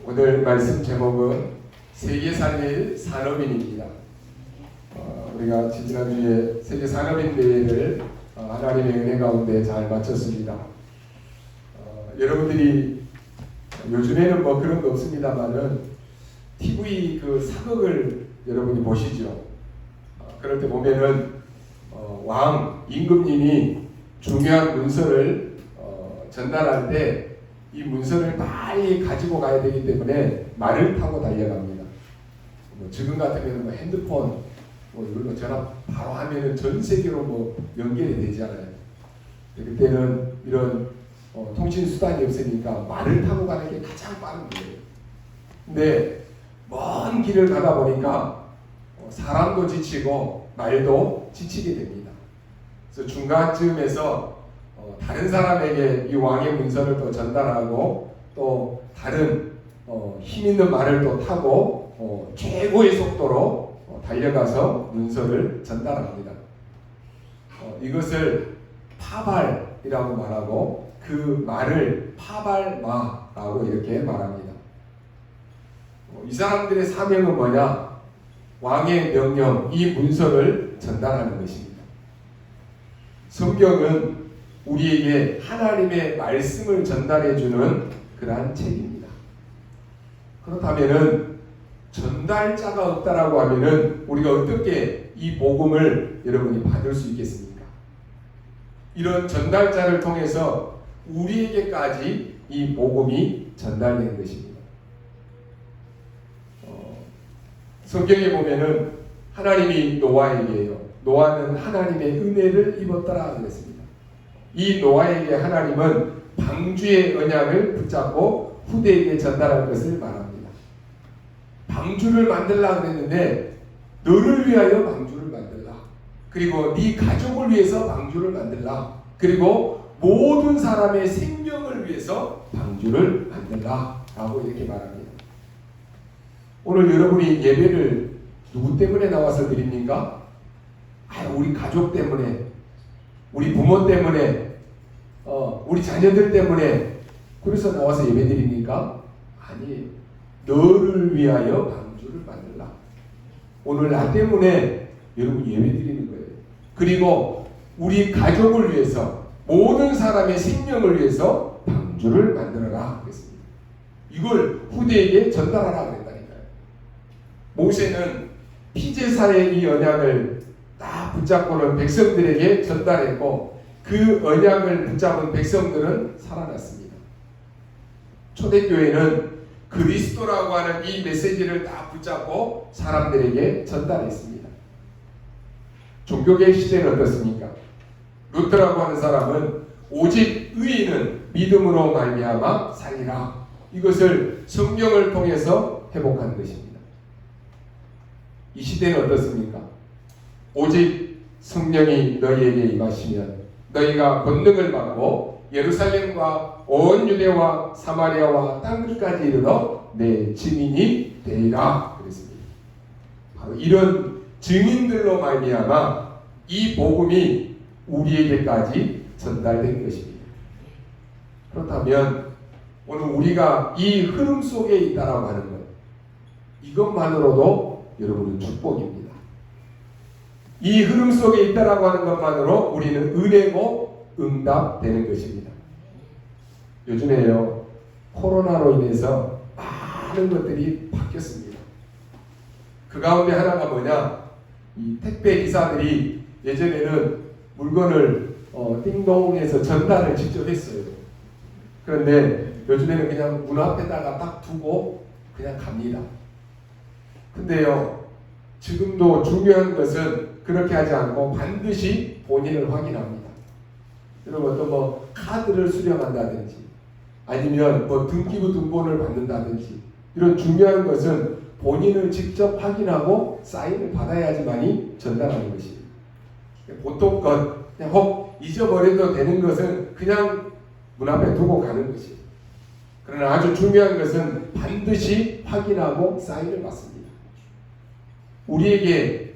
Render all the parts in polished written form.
오늘 말씀 제목은 세계 살릴 산업인입니다. 우리가 지난주에 세계 산업인 대회를 하나님의 은혜 가운데 잘 마쳤습니다. 여러분들이 요즘에는 뭐 그런 거 없습니다만은 TV 그 사극을 여러분이 보시죠. 그럴 때 보면은 왕 임금님이 중요한 문서를 전달할 때 이 문서를 빨리 가지고 가야 되기 때문에 말을 타고 달려갑니다. 지금 같으면 뭐 핸드폰 이걸로 전화 바로 하면은 전 세계로 뭐 연결이 되잖아요. 그때는 이런 통신 수단이 없으니까 말을 타고 가는 게 가장 빠른 거예요. 근데 먼 길을 가다 보니까 사람도 지치고 말도 지치게 됩니다. 그래서 중간쯤에서 다른 사람에게 이 왕의 문서를 또 전달하고 또 다른 힘 있는 말을 또 타고 최고의 속도로 달려가서 문서를 전달합니다. 이것을 파발이라고 말하고 그 말을 파발마라고 이렇게 말합니다. 이 사람들의 사명은 뭐냐? 왕의 명령, 이 문서를 전달하는 것입니다. 성경은 우리에게 하나님의 말씀을 전달해주는 그러한 책입니다. 그렇다면은 전달자가 없다라고 하면은 우리가 어떻게 이 복음을 여러분이 받을 수 있겠습니까? 이런 전달자를 통해서 우리에게까지 이 복음이 전달되는 것입니다. 성경에 보면은 하나님이 노아에게요. 노아는 하나님의 은혜를 입었더라 그랬습니다. 이 노아에게 하나님은 방주의 언약을 붙잡고 후대에게 전달할 것을 말합니다. 방주를 만들라 그랬는데 너를 위하여 방주를 만들라. 그리고 네 가족을 위해서 방주를 만들라. 그리고 모든 사람의 생명을 위해서 방주를 만들라 라고 이렇게 말합니다. 오늘 여러분이 예배를 누구 때문에 나와서 드립니까? 우리 가족 때문에, 우리 부모 때문에, 우리 자녀들 때문에 그래서 나와서 예배 드립니까? 아니, 너를 위하여 방주를 만들라. 오늘 나 때문에 여러분 예배 드리는 거예요. 그리고 우리 가족을 위해서, 모든 사람의 생명을 위해서 방주를 만들어라 그랬습니다. 이걸 후대에게 전달하라 그랬다니까요. 모세는 피제사의 이 언약을 딱 붙잡고는 백성들에게 전달했고 그 언약을 붙잡은 백성들은 살아났습니다. 초대교회는 그리스도라고 하는 이 메시지를 딱 붙잡고 사람들에게 전달했습니다. 종교개혁 시대는 어떻습니까? 루터라고 하는 사람은 오직 의인은 믿음으로 말미암아 살리라. 이것을 성경을 통해서 회복한 것입니다. 이 시대는 어떻습니까? 오직 성령이 너희에게 임하시면 너희가 권능을 받고 예루살렘과 온 유대와 사마리아와 땅끝까지 이르러 내 증인이 되리라 그랬습니다. 바로 이런 증인들로 말미암아 이 복음이 우리에게까지 전달된 것입니다. 그렇다면 오늘 우리가 이 흐름 속에 있다라고 하는 것, 이것만으로도 여러분은 축복입니다. 이 흐름 속에 있다라고 하는 것만으로 우리는 은혜고 응답되는 것입니다. 요즘에요, 코로나로 인해서 많은 것들이 바뀌었습니다. 그 가운데 하나가 뭐냐? 이 택배 기사들이 예전에는 물건을 띵동해서 전달을 직접 했어요. 그런데 요즘에는 그냥 문 앞에다가 딱 두고 그냥 갑니다. 근데요, 지금도 중요한 것은 그렇게 하지 않고 반드시 본인을 확인합니다. 여러분 어떤 뭐 카드를 수령한다든지 아니면 뭐 등기부 등본을 받는다든지 이런 중요한 것은 본인을 직접 확인하고 사인을 받아야지만이 전달하는 것입니다. 보통 것 그냥 혹 잊어버려도 되는 것은 그냥 문 앞에 두고 가는 것이에요. 그러나 아주 중요한 것은 반드시 확인하고 사인을 받습니다. 우리에게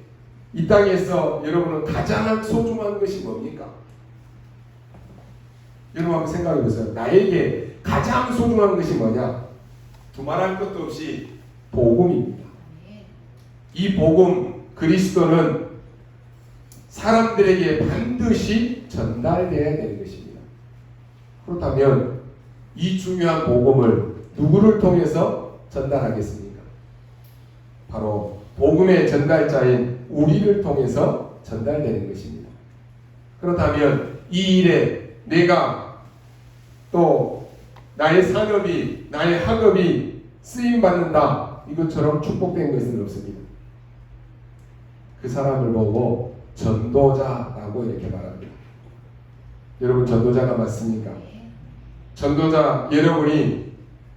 이 땅에서 여러분은 가장 소중한 것이 뭡니까? 여러분 한번 생각해 보세요. 나에게 가장 소중한 것이 뭐냐? 두말할 것도 없이 복음입니다. 이 복음 그리스도는 사람들에게 반드시 전달되어야 되는 것입니다. 그렇다면 이 중요한 복음을 누구를 통해서 전달하겠습니까? 바로 복음의 전달자인 우리를 통해서 전달되는 것입니다. 그렇다면 이 일에 내가 또 나의 산업이 나의 학업이 쓰임받는다 이것처럼 축복된 것은 없습니다. 그 사람을 보고 전도자라고 이렇게 말합니다. 여러분 전도자가 맞습니까? 전도자 여러분이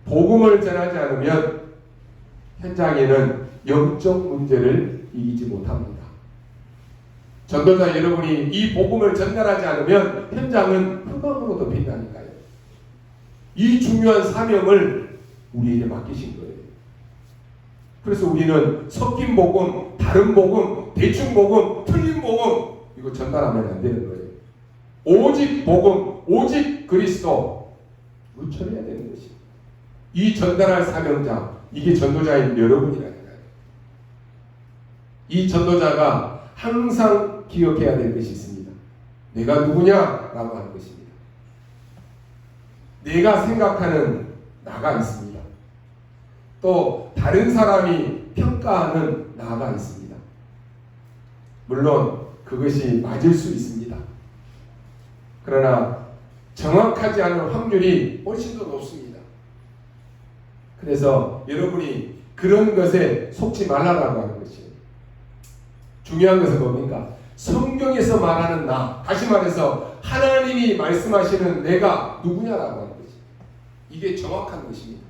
복음을 전하지 않으면 현장에는 영적 문제를 이기지 못합니다. 전도자 여러분이 이 복음을 전달하지 않으면 현장은 흑암으로 덮인다니까요. 이 중요한 사명을 우리에게 맡기신 거예요. 그래서 우리는 섞인 복음, 다른 복음, 대충 복음, 틀린 복음 이거 전달하면 안 되는 거예요. 오직 복음, 오직 그리스도 이거 전해야 되는 것이. 이 전달할 사명자, 이게 전도자인 여러분이라니까요. 이 전도자가 항상 기억해야 될 것이 있습니다. 내가 누구냐라고 하는 것입니다. 내가 생각하는 나가 있습니다. 또 다른 사람이 평가하는 나가 있습니다. 물론 그것이 맞을 수 있습니다. 그러나 정확하지 않은 확률이 훨씬 더 높습니다. 그래서 여러분이 그런 것에 속지 말라라고 하는 것이에요. 중요한 것은 뭡니까? 성경에서 말하는 나, 다시 말해서 하나님이 말씀하시는 내가 누구냐라고 하는 것이. 이게 정확한 것입니다.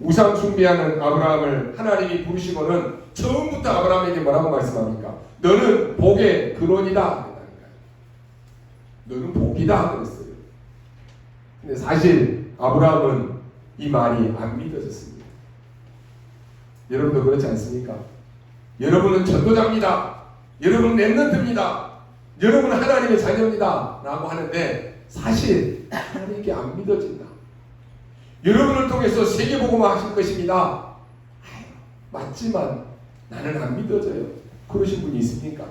우상 숭배하는 아브라함을 하나님이 부르시고는 처음부터 아브라함에게 뭐라고 말씀합니까? 너는 복의 근원이다. 너는 복이다 그랬어요. 근데 사실 아브라함은 이 말이 안 믿어졌습니다. 여러분도 그렇지 않습니까? 여러분은 전도자입니다. 여러분은 렘넌트입니다. 여러분은 하나님의 자녀입니다. 라고 하는데 사실 하나님께 안 믿어진다. 여러분을 통해서 세계복음화 하실 것입니다. 맞지만 나는 안 믿어져요. 그러신 분이 있습니까?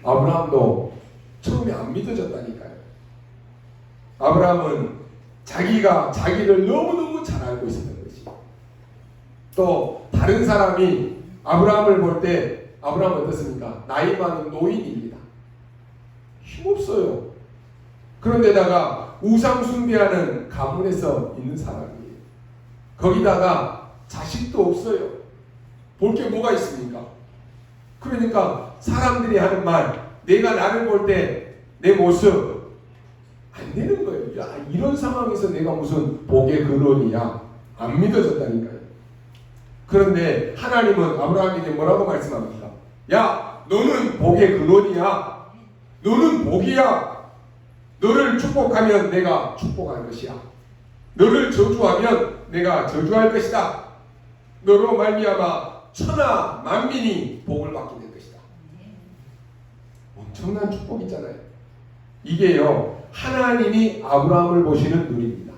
아브라함도 처음에 안 믿어졌다니까요. 아브라함은 자기가 자기를 너무너무 잘 알고 있었던 것이. 또 다른 사람이 아브라함을 볼 때 아브라함은 어떻습니까? 나이 많은 노인입니다. 힘없어요. 그런데다가 우상 숭배하는 가문에서 있는 사람이에요. 거기다가 자식도 없어요. 볼 게 뭐가 있습니까? 그러니까 사람들이 하는 말, 내가 나를 볼 때 내 모습 안 되는 거예요. 야, 이런 상황에서 내가 무슨 복의 근원이야. 안 믿어졌다니까요. 그런데 하나님은 아브라함에게 뭐라고 말씀합니까? 야, 너는 복의 근원이야. 너는 복이야. 너를 축복하면 내가 축복할 것이야. 너를 저주하면 내가 저주할 것이다. 너로 말미암아 천하 만민이 복을 받게 될 것이다. 엄청난 축복이잖아요. 이게요, 하나님이 아브라함을 보시는 눈입니다.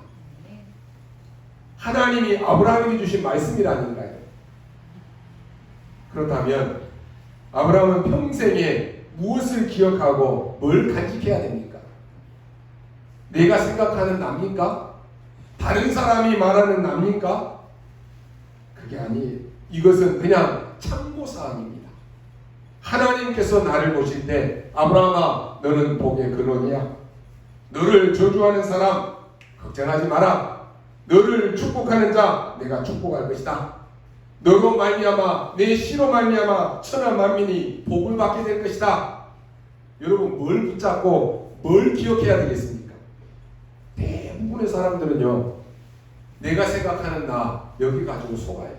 하나님이 아브라함에게 주신 말씀이라니까요. 그렇다면 아브라함은 평생에 무엇을 기억하고 뭘 간직해야 됩니까? 내가 생각하는 납니까? 다른 사람이 말하는 납니까? 그게 아니에요. 이것은 그냥 참고사항입니다. 하나님께서 나를 보실 때 아브라함아 너는 복의 근원이야. 너를 저주하는 사람 걱정하지 마라. 너를 축복하는 자 내가 축복할 것이다. 너로 말미암아 내 씨로 말미암아 천하 만민이 복을 받게 될 것이다. 여러분 뭘 붙잡고 뭘 기억해야 되겠습니까? 대부분의 사람들은요 내가 생각하는 나 여기 가지고 속아요.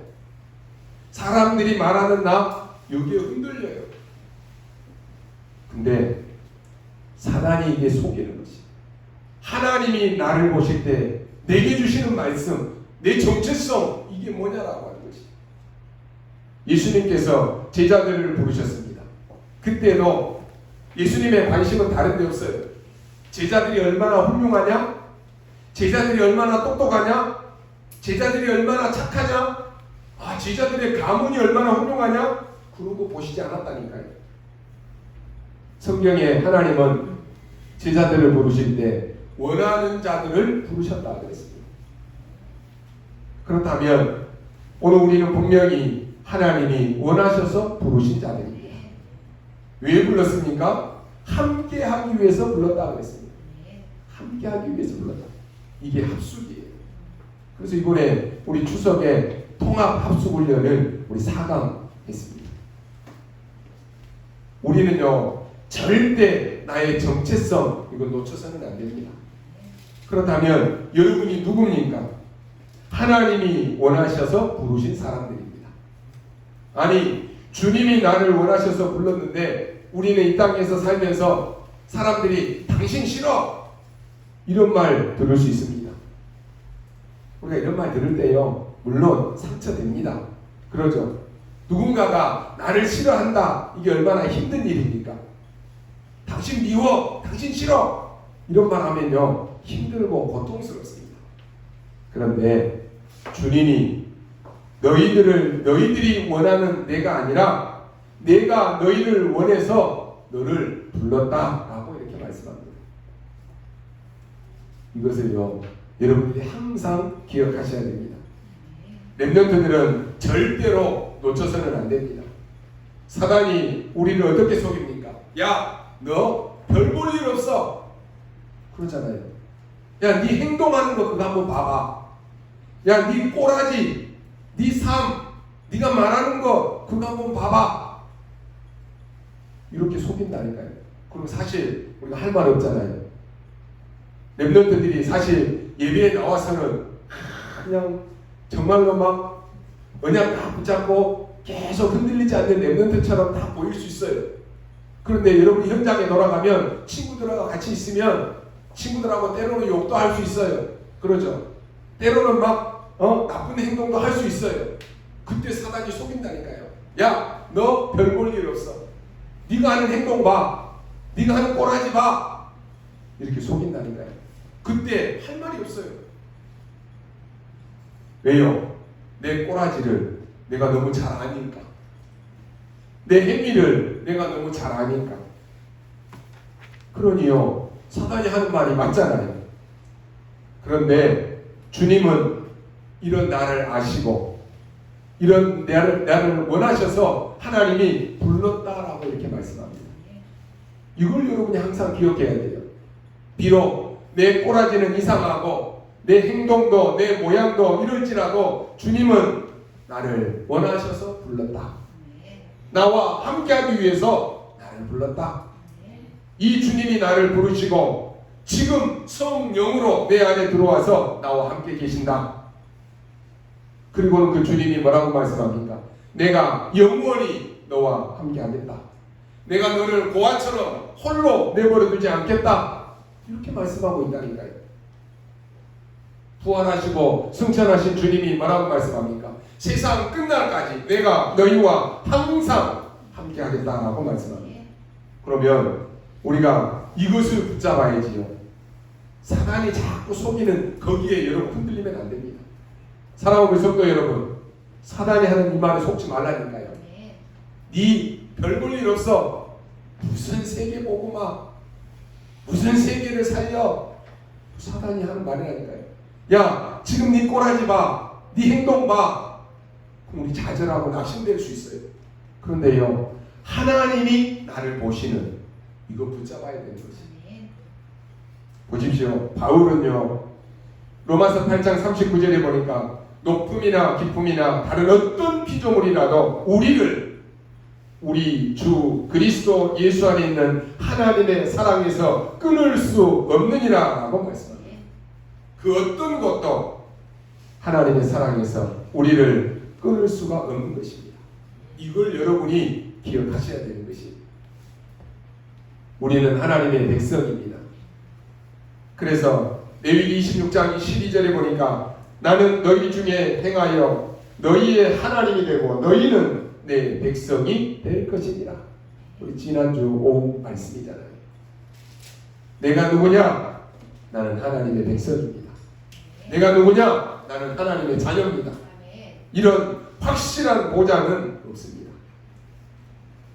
사람들이 말하는 나 여기에 흔들려요. 근데 사단이 이게 속이는 것이. 하나님이 나를 보실 때 내게 주시는 말씀, 내 정체성 이게 뭐냐라고 하는 것이. 예수님께서 제자들을 부르셨습니다. 그때도 예수님의 관심은 다른 데 없어요. 제자들이 얼마나 훌륭하냐? 제자들이 얼마나 똑똑하냐? 제자들이 얼마나 착하냐? 제자들의 가문이 얼마나 훌륭하냐? 그런 거 보시지 않았다니까요. 성경에 하나님은 제자들을 부르실 때 원하는 자들을 부르셨다 그랬습니다. 그렇다면 오늘 우리는 분명히 하나님이 원하셔서 부르신 자들입니다. 왜 불렀습니까? 함께하기 위해서 불렀다 그랬습니다. 함께하기 위해서 불렀다. 이게 합숙이에요. 그래서 이번에 우리 추석에 통합 합숙 훈련을 우리 4강 했습니다. 우리는요 절대 나의 정체성 이거 놓쳐서는 안 됩니다. 그렇다면 여러분이 누굽니까? 하나님이 원하셔서 부르신 사람들입니다. 아니 주님이 나를 원하셔서 불렀는데 우리는 이 땅에서 살면서 사람들이 당신 싫어 이런 말 들을 수 있습니다. 우리가 이런 말 들을 때요 물론 상처됩니다. 그러죠. 누군가가 나를 싫어한다 이게 얼마나 힘든 일입니까? 당신 미워 당신 싫어 이런 말 하면요 힘들고 고통스럽습니다. 그런데 주님이 너희들이 원하는 내가 아니라 내가 너희를 원해서 너를 불렀다라고 이렇게 말씀합니다. 이것을요 여러분들이 항상 기억하셔야 됩니다. 렘넌트들은 절대로 놓쳐서는 안 됩니다. 사단이 우리를 어떻게 속입니까? 야, 너 별 볼 일 없어. 그러잖아요. 야, 네 행동하는 거 그거 한번 봐봐. 야, 네 꼬라지, 네 삶, 네가 말하는 거 그거 한번 봐봐. 이렇게 속인다니까요. 그럼 사실 우리가 할 말 없잖아요. 렘넌트들이 사실 예배에 나와서는 그냥 정말로 막 언약 다 붙잡고 계속 흔들리지 않는 렘넌트처럼 다 보일 수 있어요. 그런데 여러분이 현장에 돌아가면 친구들하고 같이 있으면 친구들하고 때로는 욕도 할 수 있어요. 그러죠. 때로는 막 나쁜 행동도 할 수 있어요. 그때 사단이 속인다니까요. 야, 너 별 볼 일 없어. 네가 하는 행동 봐. 네가 하는 꼬라지 봐. 이렇게 속인다니까요. 그때 할 말이 없어요. 왜요? 내 꼬라지를 내가 너무 잘 아니까. 내 행위를 내가 너무 잘 아니까. 그러니요 사단이 하는 말이 맞잖아요. 그런데 주님은 이런 나를 아시고 이런 나를 원하셔서 하나님이 불렀다라고 이렇게 말씀합니다. 이걸 여러분이 항상 기억해야 돼요. 비록 내 꼬라지는 이상하고 내 행동도 내 모양도 이럴지라도 주님은 나를 원하셔서 불렀다. 나와 함께하기 위해서 나를 불렀다. 이 주님이 나를 부르시고 지금 성령으로 내 안에 들어와서 나와 함께 계신다. 그리고는 그 주님이 뭐라고 말씀합니까? 내가 영원히 너와 함께하겠다. 내가 너를 고아처럼 홀로 내버려두지 않겠다. 이렇게 말씀하고 있다니까요. 부활하시고 승천하신 주님이 뭐라고 말씀합니까? 세상 끝날까지 내가 너희와 항상 함께 하겠다라고 말씀합니다. 그러면 우리가 이것을 붙잡아야지요. 사단이 자꾸 속이는 거기에 여러분 흔들리면 안 됩니다. 사랑하는 성도 여러분, 사단이 하는 이 말에 속지 말라니까요. 네 별 볼 일 없어. 무슨 세계 복음화, 무슨 세계를 살려. 사단이 하는 말이라니까요. 야, 지금 네 꼬라지 봐. 네 행동 봐. 그럼 우리 좌절하고 낙심될 수 있어요. 그런데요, 하나님이 나를 보시는 이거 붙잡아야 되는 것이. 보십시오. 바울은요, 로마서 8장 39절에 보니까 높음이나 기쁨이나 다른 어떤 피조물이라도 우리를 우리 주 그리스도 예수 안에 있는 하나님의 사랑에서 끊을 수 없느니라 라고 말씀합니다. 그 어떤 것도 하나님의 사랑에서 우리를 끊을 수가 없는 것입니다. 이걸 여러분이 기억하셔야 되는 것입니다. 우리는 하나님의 백성입니다. 그래서 레위기 26장 12절에 보니까 나는 너희 중에 행하여 너희의 하나님이 되고 너희는 내 백성이 될 것이니라. 우리 지난주 오후 말씀이잖아요. 내가 누구냐? 나는 하나님의 백성입니다. 내가 누구냐? 나는 하나님의 자녀입니다. 아멘. 이런 확실한 보장은 없습니다.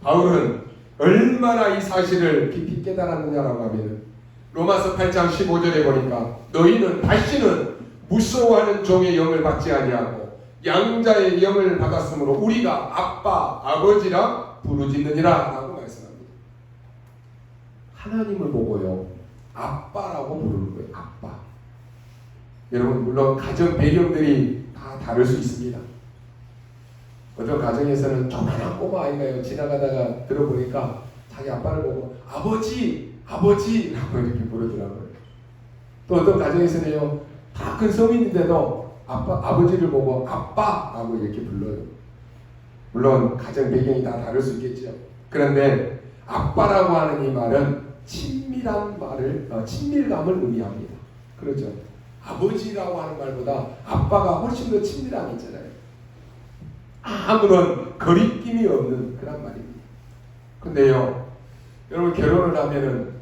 바울은 얼마나 이 사실을 깊이 깨달았느냐라고 하면 로마서 8장 15절에 보니까 너희는 다시는 무서워하는 종의 영을 받지 아니하고 양자의 영을 받았으므로 우리가 아빠, 아버지라 부르짖느니라 라고 말씀합니다. 하나님을 보고요 아빠라고 부르는 거예요. 아빠. 여러분 물론 가정 배경들이 다 다를 수 있습니다. 어떤 가정에서는 조그만한 꼬마 아이가요 지나가다가 들어보니까 자기 아빠를 보고 아버지 아버지라고 이렇게 부르더라고요. 또 어떤 가정에서는요 다 큰 성인인데도 아버지를 보고 아빠라고 이렇게 불러요. 물론 가정 배경이 다 다를 수 있겠죠. 그런데 아빠라고 하는 이 말은 친밀한 친밀감을 의미합니다. 그렇죠. 아버지라고 하는 말보다 아빠가 훨씬 더 친밀함이 있잖아요. 아무런 거리낌이 없는 그런 말입니다. 근데요, 여러분 결혼을 하면은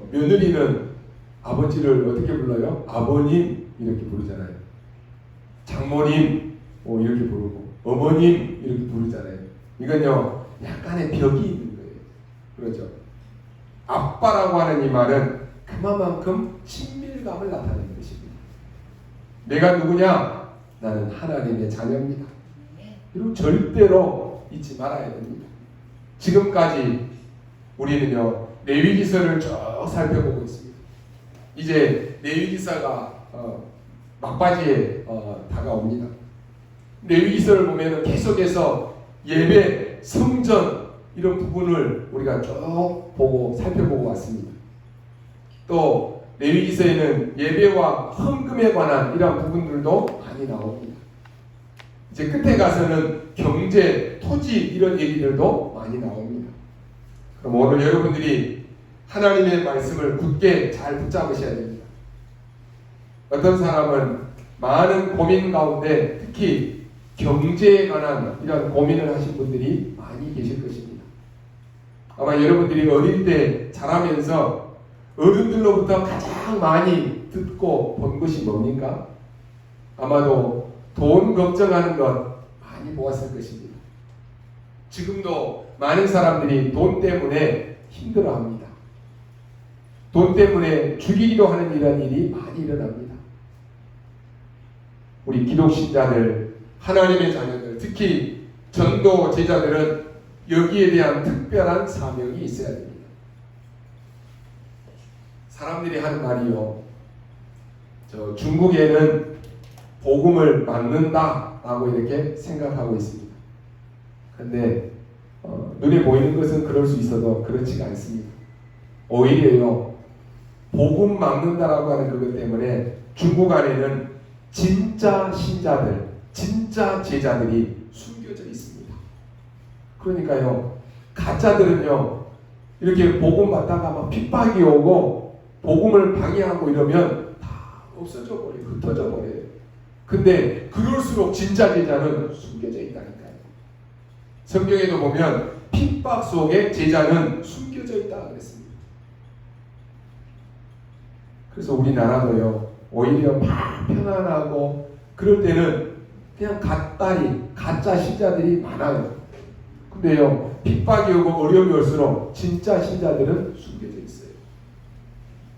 며느리는 아버지를 어떻게 불러요? 아버님 이렇게 부르잖아요. 장모님 이렇게 부르고 어머님 이렇게 부르잖아요. 이건요 약간의 벽이 있는 거예요. 그렇죠. 아빠라고 하는 이 말은 그만큼 친밀감을 나타내는 것입니다. 내가 누구냐? 나는 하나님의 자녀입니다. 이거 절대로 잊지 말아야 됩니다. 지금까지 우리는요 레위기서를 쭉 살펴보고 있습니다. 이제 레위기서가 막바지에 다가옵니다. 레위기서를 보면은 계속해서 예배, 성전 이런 부분을 우리가 쭉 보고 살펴보고 왔습니다. 또 레위기서에는 예배와 헌금에 관한 이런 부분들도 많이 나옵니다. 이제 끝에 가서는 경제, 토지 이런 얘기들도 많이 나옵니다. 그럼 오늘 여러분들이 하나님의 말씀을 굳게 잘 붙잡으셔야 됩니다. 어떤 사람은 많은 고민 가운데 특히 경제에 관한 이런 고민을 하신 분들이 많이 계실 것입니다. 아마 여러분들이 어릴 때 자라면서 어른들로부터 가장 많이 듣고 본 것이 뭡니까? 아마도 돈 걱정하는 것 많이 보았을 것입니다. 지금도 많은 사람들이 돈 때문에 힘들어합니다. 돈 때문에 죽이기도 하는 이런 일이 많이 일어납니다. 우리 기독신자들, 하나님의 자녀들, 특히 전도 제자들은 여기에 대한 특별한 사명이 있어야 됩니다. 사람들이 하는 말이요, 중국에는 복음을 막는다라고 이렇게 생각하고 있습니다. 근데 눈에 보이는 것은 그럴 수 있어도 그렇지가 않습니다. 오히려요 복음 막는다라고 하는 그것 때문에 중국 안에는 진짜 신자들, 진짜 제자들이 숨겨져 있습니다. 그러니까요 가짜들은요 이렇게 복음 받다가 막 핍박이 오고 복음을 방해하고 이러면 다 없어져 버려요. 흩어져 버려요. 근데 그럴수록 진짜 제자는 숨겨져 있다니까요. 성경에도 보면 핍박 속에 제자는 숨겨져 있다 그랬습니다. 그래서 우리나라도요 오히려 막 편안하고 그럴 때는 그냥 가짜 신자들이 많아요. 근데요 핍박이 오고 어려움이 올수록 진짜 신자들은 숨겨져 있어요.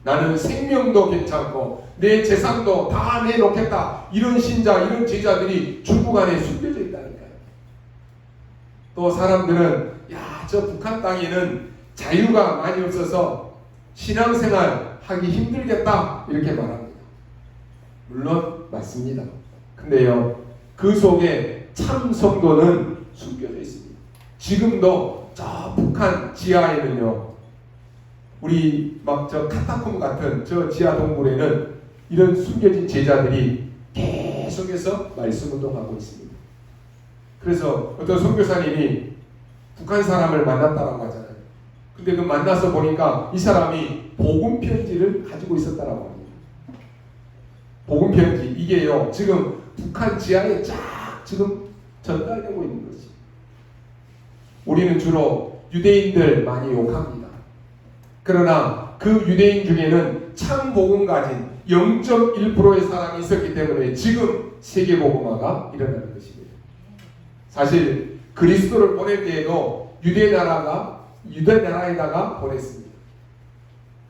나는 생명도 괜찮고 내 재산도 다 내놓겠다 이런 신자 이런 제자들이 중국 안에 숨겨져 있다니까요. 또 사람들은 저 북한 땅에는 자유가 많이 없어서 신앙생활 하기 힘들겠다 이렇게 말합니다. 물론 맞습니다. 근데요 그 속에 참 성도는 숨겨져 있습니다. 지금도 저 북한 지하에는요 우리 막 저 카타콤 같은 저 지하 동굴에는 이런 숨겨진 제자들이 계속해서 말씀 운동하고 있습니다. 그래서 어떤 선교사님이 북한 사람을 만났다고 하잖아요. 근데 그 만나서 보니까 이 사람이 복음 편지를 가지고 있었다라고 합니다. 복음 편지 이게요 지금 북한 지하에 쫙 지금 전달되고 있는 것이. 우리는 주로 유대인들 많이 욕합니다. 그러나 그 유대인 중에는 참 복음 가진 0.1%의 사람이 있었기 때문에 지금 세계복음화가 일어나는 것입니다. 사실 그리스도를 보낼 때에도 유대 나라에다가 보냈습니다.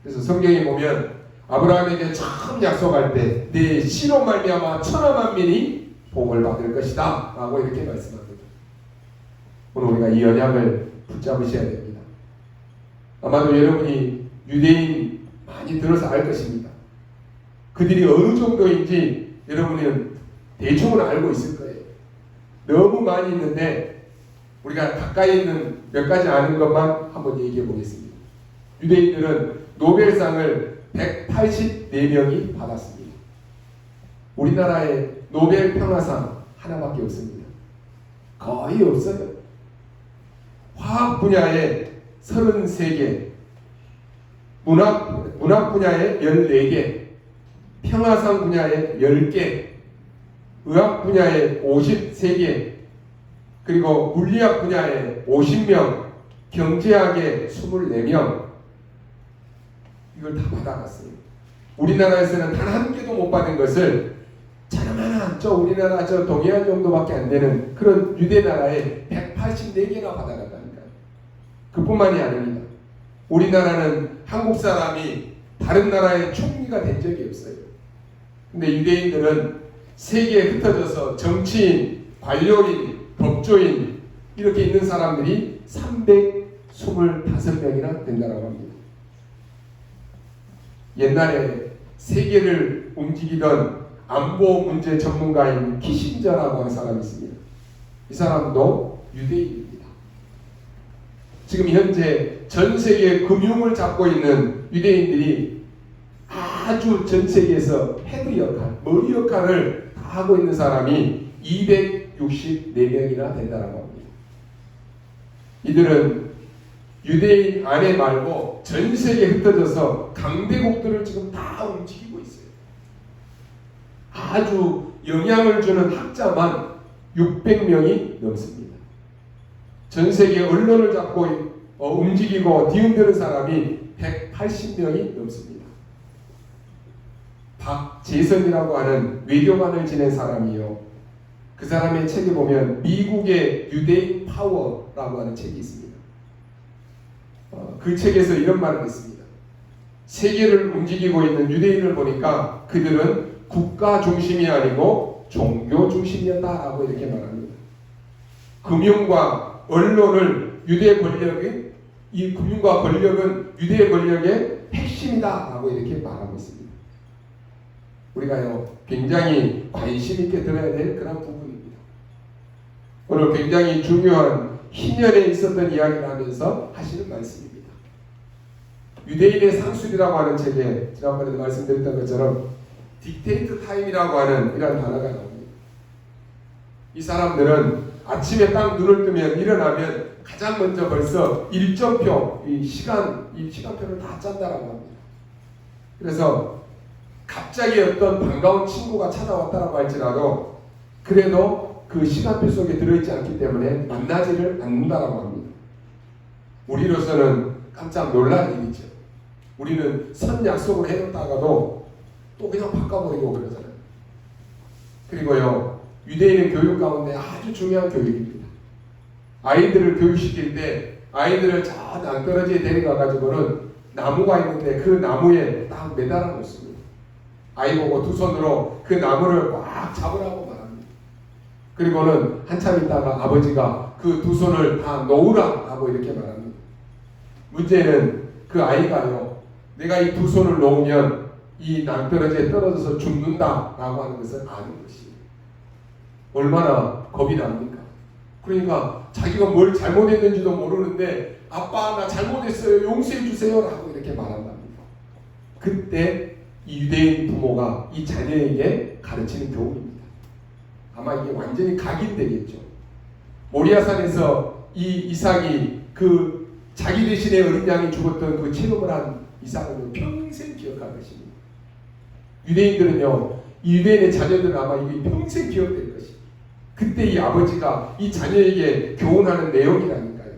그래서 성경에 보면 아브라함에게 처음 약속할 때 내 씨로 말미암아 천하 만민이 복을 받을 것이다 라고 이렇게 말씀합니다. 오늘 우리가 이 언약을 붙잡으셔야 됩니다. 아마도 여러분이 유대인 많이 들어서 알 것입니다. 그들이 어느 정도인지 여러분은 대충은 알고 있을 거예요. 너무 많이 있는데 우리가 가까이 있는 몇 가지 아는 것만 한번 얘기해 보겠습니다. 유대인들은 노벨상을 184명이 받았습니다. 우리나라에 노벨 평화상 하나밖에 없습니다. 거의 없어요. 화학 분야에 33개, 문학 분야에 14개, 평화상 분야에 10개, 의학 분야에 53개, 그리고 물리학 분야에 50명, 경제학에 24명, 이걸 다 받아갔어요. 우리나라에서는 단 한 개도 못 받은 것을 자그마한 우리나라 동해안 정도밖에 안 되는 그런 유대 나라에 184개나 받아갔다니까요. 그뿐만이 아닙니다. 우리나라는 한국 사람이 다른 나라의 총리가 된 적이 없어요. 근데 유대인들은 세계에 흩어져서 정치인, 관료인, 법조인 이렇게 있는 사람들이 325명이나 된다고 합니다. 옛날에 세계를 움직이던 안보 문제 전문가인 키신저라고 하는 사람이 있습니다. 이 사람도 유대인입니다. 지금 현재 전 세계 금융을 잡고 있는 유대인들이 아주 전 세계에서 헤드 역할, 머리 역할을 다 하고 있는 사람이 264명이나 된다고 합니다. 이들은 유대인 안에 말고 전 세계에 흩어져서 강대국들을 지금 다 움직이고 있어요. 아주 영향을 주는 학자만 600명이 넘습니다. 전 세계 언론을 잡고 움직이고 뒤흔드는 사람이 180명이 넘습니다. 박재선이라고 하는 외교관을 지낸 사람이요. 그 사람의 책에 보면 미국의 유대인 파워라고 하는 책이 있습니다. 그 책에서 이런 말을 했습니다. 세계를 움직이고 있는 유대인을 보니까 그들은 국가 중심이 아니고 종교 중심이었다라고 이렇게 말합니다. 금융과 언론을 유대 권력이 이 금융과 권력은 유대 권력의 핵심이다라고 이렇게 말하고 있습니다. 우리가요 굉장히 관심 있게 들어야 될 그런 부분입니다. 오늘 굉장히 중요한 희년에 있었던 이야기를 하면서 하시는 말씀입니다. 유대인의 상술이라고 하는 책에 지난번에도 말씀드렸던 것처럼 딕테이트 타임이라고 하는 이런 단어가 나옵니다. 이 사람들은 아침에 딱 눈을 뜨면 일어나면 가장 먼저 벌써 일정표, 이 시간표를 다 짠다라고 합니다. 그래서 갑자기 어떤 반가운 친구가 찾아왔다라고 할지라도 그래도 그 시간표 속에 들어있지 않기 때문에 만나지를 않는다라고 합니다. 우리로서는 깜짝 놀랄 일이죠. 우리는 선 약속을 해놓다가도 또 그냥 바꿔버리고 그러잖아요. 그리고요, 유대인의 교육 가운데 아주 중요한 교육입니다. 아이들을 교육시킬 때 아이들을 저 낭떠러지에 데려가가지고는 나무가 있는데 그 나무에 딱 매달아 놓습니다. 아이 보고 두 손으로 그 나무를 꽉 잡으라고 말합니다. 그리고는 한참 있다가 아버지가 그 두 손을 다 놓으라고 이렇게 말합니다. 문제는 그 아이가요, 내가 이 두 손을 놓으면 이 낭떠러지에 떨어져서 죽는다라고 하는 것을 아는 것이에요. 얼마나 겁이 납니까? 그러니까 자기가 뭘 잘못했는지도 모르는데 아빠 나 잘못했어요 용서해 주세요 라고 이렇게 말한답니다. 그때 이 유대인 부모가 이 자녀에게 가르치는 교훈입니다. 아마 이게 완전히 각인되겠죠. 모리아산에서 이 이삭이 그 자기 대신에 어린 양이 죽었던 그 체험을 한 이삭은 평생 기억할 것입니다. 유대인들은요, 이 유대인의 자녀들은 아마 이게 평생 기억될 것입니다. 그때 이 아버지가 이 자녀에게 교훈하는 내용이라니까요.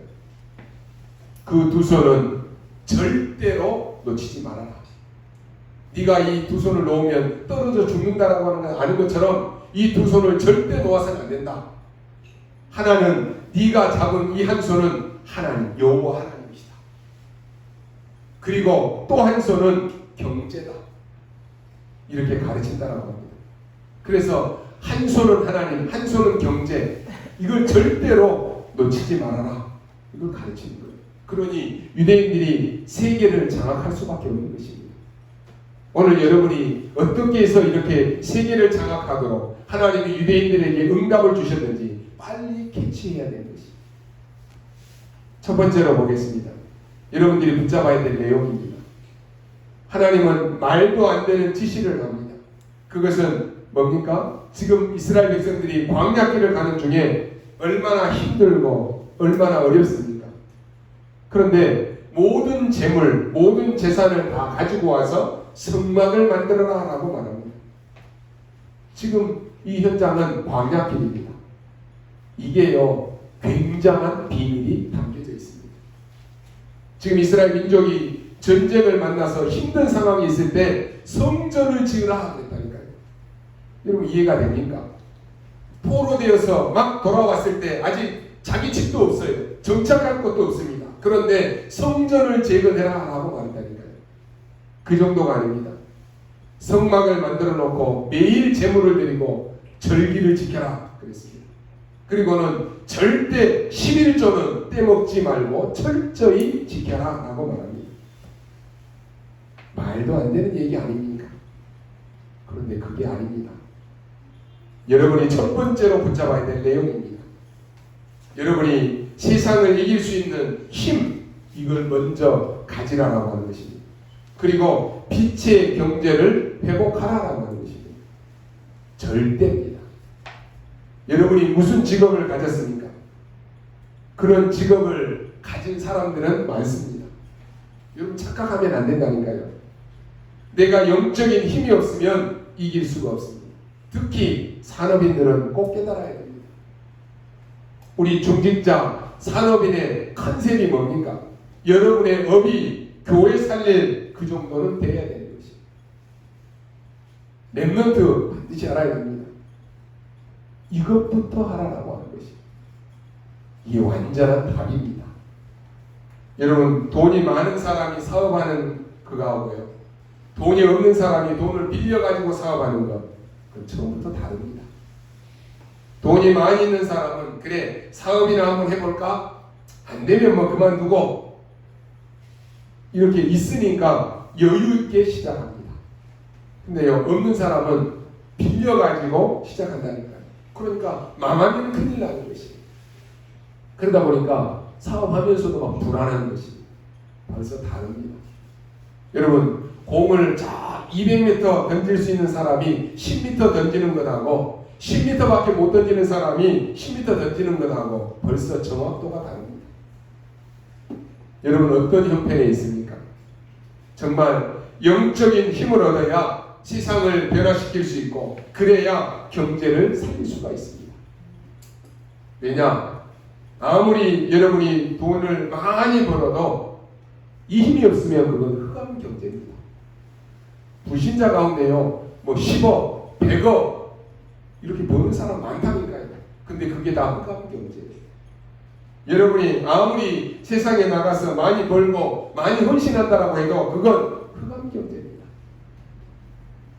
그 두 손은 절대로 놓치지 말아라. 네가 이 두 손을 놓으면 떨어져 죽는다라고 하는 건 아는 것처럼 이 두 손을 절대 놓아서는 안 된다. 하나는 네가 잡은 이 한 손은 하나님, 여호와 하나님이시다. 그리고 또 한 손은 경제다. 이렇게 가르친다라고 합니다. 그래서 한 손은 하나님, 한 손은 경제. 이걸 절대로 놓치지 말아라. 이걸 가르치는 거예요. 그러니 유대인들이 세계를 장악할 수밖에 없는 것입니다. 오늘 여러분이 어떻게 해서 이렇게 세계를 장악하도록 하나님이 유대인들에게 응답을 주셨는지 빨리 캐치해야 되는 것입니다. 첫 번째로 보겠습니다. 여러분들이 붙잡아야 될 내용입니다. 하나님은 말도 안 되는 지시를 합니다. 그것은 뭡니까? 지금 이스라엘 백성들이 광야길을 가는 중에 얼마나 힘들고 얼마나 어렵습니까? 그런데 모든 재물, 모든 재산을 다 가지고 와서 성막을 만들어라 라고 말합니다. 지금 이 현장은 광야길입니다. 이게요, 굉장한 비밀이 담겨져 있습니다. 지금 이스라엘 민족이 전쟁을 만나서 힘든 상황이 있을 때 성전을 지으라 그랬다니까요. 여러분 이해가 됩니까? 포로되어서 막 돌아왔을 때 아직 자기 집도 없어요. 정착할 것도 없습니다. 그런데 성전을 재건해라 라고 말한다니까요. 그 정도가 아닙니다. 성막을 만들어 놓고 매일 제물을 드리고 절기를 지켜라 그랬습니다. 그리고는 절대 11조는 떼먹지 말고 철저히 지켜라 라고 말합니다. 말도 안 되는 얘기 아닙니까? 그런데 그게 아닙니다. 여러분이 첫 번째로 붙잡아야 될 내용입니다. 여러분이 세상을 이길 수 있는 힘, 이걸 먼저 가지라라고 하는 것입니다. 그리고 빛의 경제를 회복하라라고 하는 것입니다. 절대입니다. 여러분이 무슨 직업을 가졌습니까? 그런 직업을 가진 사람들은 많습니다. 여러분 착각하면 안 된다니까요. 내가 영적인 힘이 없으면 이길 수가 없습니다. 특히 산업인들은 꼭 깨달아야 됩니다. 우리 중직자 산업인의 컨셉이 뭡니까? 여러분의 업이 교회 살릴 그 정도는 돼야 되는 것입니다. 랩런트 반드시 알아야 됩니다. 이것부터 하라라고 하는 것입니다. 이게 완전한 답입니다. 여러분 돈이 많은 사람이 사업하는 그거하고요, 돈이 없는 사람이 돈을 빌려가지고 사업하는 것, 그건 처음부터 다릅니다. 돈이 많이 있는 사람은 그래 사업이나 한번 해볼까? 안 되면 뭐 그만두고 이렇게 있으니까 여유 있게 시작합니다. 근데요 없는 사람은 빌려가지고 시작한다니까요. 그러니까 망하면 큰일 나는 것입니다. 그러다 보니까 사업하면서도 막 불안한 것입니다. 벌써 다릅니다. 여러분 공을 자 200m 던질 수 있는 사람이 10m 던지는 것하고 10m밖에 못 던지는 사람이 10m 던지는 것하고 벌써 정확도가 다릅니다. 여러분 어떤 형편에 있습니까? 정말 영적인 힘을 얻어야 세상을 변화시킬 수 있고 그래야 경제를 살릴 수가 있습니다. 왜냐? 아무리 여러분이 돈을 많이 벌어도 이 힘이 없으면 그건 흑암 경제입니다. 불신자 가운데요 뭐 10억, 100억 이렇게 버는 사람 많다니까요. 근데 그게 다 흑암 경제예요. 여러분이 아무리 세상에 나가서 많이 벌고 많이 헌신한다라고 해도 그건 흑암 경제입니다.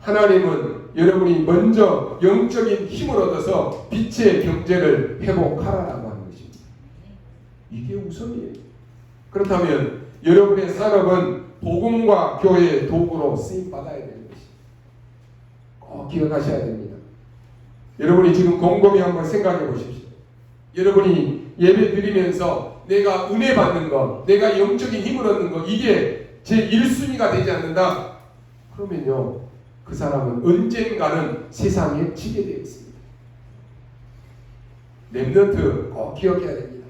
하나님은 여러분이 먼저 영적인 힘을 얻어서 빛의 경제를 회복하라라고 하는 것입니다. 이게 우선이에요. 그렇다면 여러분의 산업은 복음과 교회의 도구로 쓰임받아야 되는 것입니다. 꼭 기억하셔야 됩니다. 여러분이 지금 곰곰이 한번 생각해 보십시오. 여러분이 예배 드리면서 내가 은혜 받는 것, 내가 영적인 힘을 얻는 것, 이게 제 1순위가 되지 않는다? 그러면요 그 사람은 언젠가는 세상에 지게 되어 있습니다. 랩런트 꼭 기억해야 됩니다.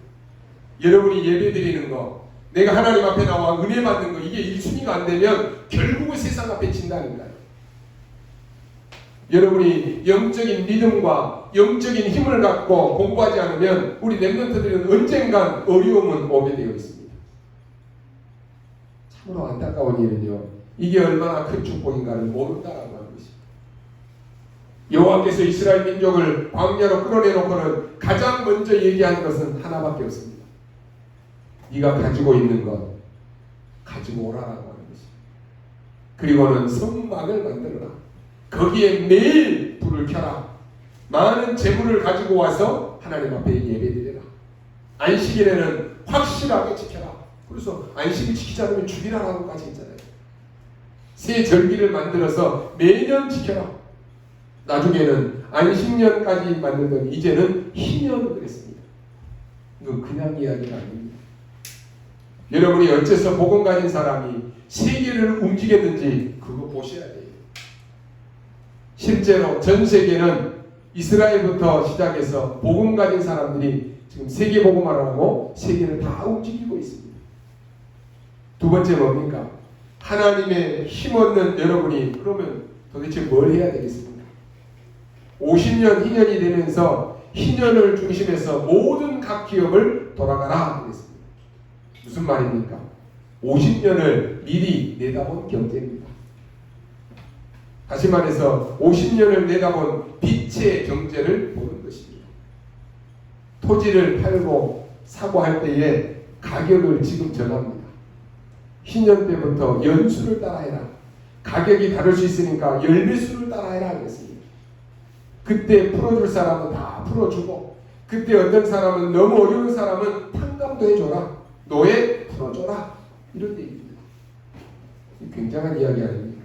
여러분이 예배 드리는 거, 내가 하나님 앞에 나와 은혜 받는 거, 이게 1순위가 안 되면 결국은 세상 앞에 진다니까요. 여러분이 영적인 믿음과 영적인 힘을 갖고 공부하지 않으면 우리 랩런트들은 언젠간 어려움은 오게 되어 있습니다. 참으로 안타까운 일은요, 이게 얼마나 큰 축복인가를 모른다라고 하는 것입니다. 여호와께서 이스라엘 민족을 광야로 끌어내놓고는 가장 먼저 얘기하는 것은 하나밖에 없습니다. 네가 가지고 있는 것 가지고 오라라고 하는 것입니다. 그리고는 성막을 만들어라. 거기에 매일 불을 켜라. 많은 재물을 가지고 와서 하나님 앞에 예배드려라. 안식일에는 확실하게 지켜라. 그래서 안식일 지키지 않으면 죽이라라고까지 했잖아요. 새 절기를 만들어서 매년 지켜라. 나중에는 안식년까지 만들던 이제는 희년을 그랬습니다. 이건 그냥 이야기가 아닙니다. 여러분이 어째서 복음 가진 사람이 세계를 움직였는지 그거 보셔야 돼요. 실제로 전 세계는 이스라엘부터 시작해서 복음 가진 사람들이 지금 세계 복음화라고 세계를 다 움직이고 있습니다. 두 번째 뭡니까? 하나님의 힘없는 여러분이 그러면 도대체 뭘 해야 되겠습니까? 50년 희년이 되면서 희년을 중심해서 모든 각 기업을 돌아가라 그랬습니다. 무슨 말입니까? 50년을 미리 내다본 경제입니다. 다시 말해서 50년을 내다본 빛의 경제를 보는 것입니다. 토지를 팔고 사고 할 때에 가격을 지금 정합니다. 희년 때부터 연수를 따라해라. 가격이 다를 수 있으니까 열매수를 따라해라 그랬습니다. 그때 풀어줄 사람은 다 풀어주고 그때 어떤 사람은 너무 어려운 사람은 탕감도 해줘라. 노예 풀어줘라. 이런 얘기입니다. 굉장한 이야기 아닙니까?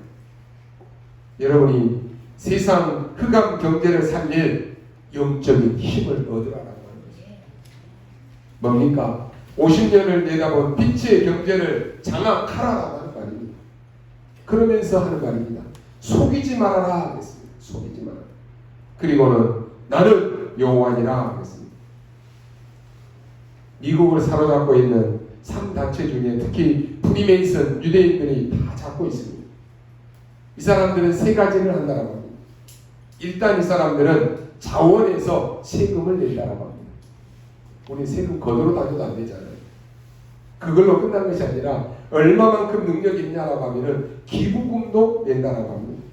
여러분이 세상 흑암 경제를 살릴 영적인 힘을 얻으라라고 하는 것입니다. 뭡니까? 50년을 내다본 빛의 경제를 장악하라라고 하는 말입니다. 그러면서 하는 말입니다. 속이지 말아라 그랬습니다. 속이지 말아라. 그리고는 나는 여호와니라 그랬습니다. 미국을 사로잡고 있는 3단체 중에 특히 프리메이슨 유대인들이 다 잡고 있습니다. 이 사람들은 세 가지를 한다라고 합니다. 일단 이 사람들은 자원에서 세금을 낸다라고 합니다. 우리 세금 거두러 다녀도 안 되잖아요. 그걸로 끝난 것이 아니라 얼마만큼 능력이 있냐라고 하면은 기부금도 낸다라고 합니다.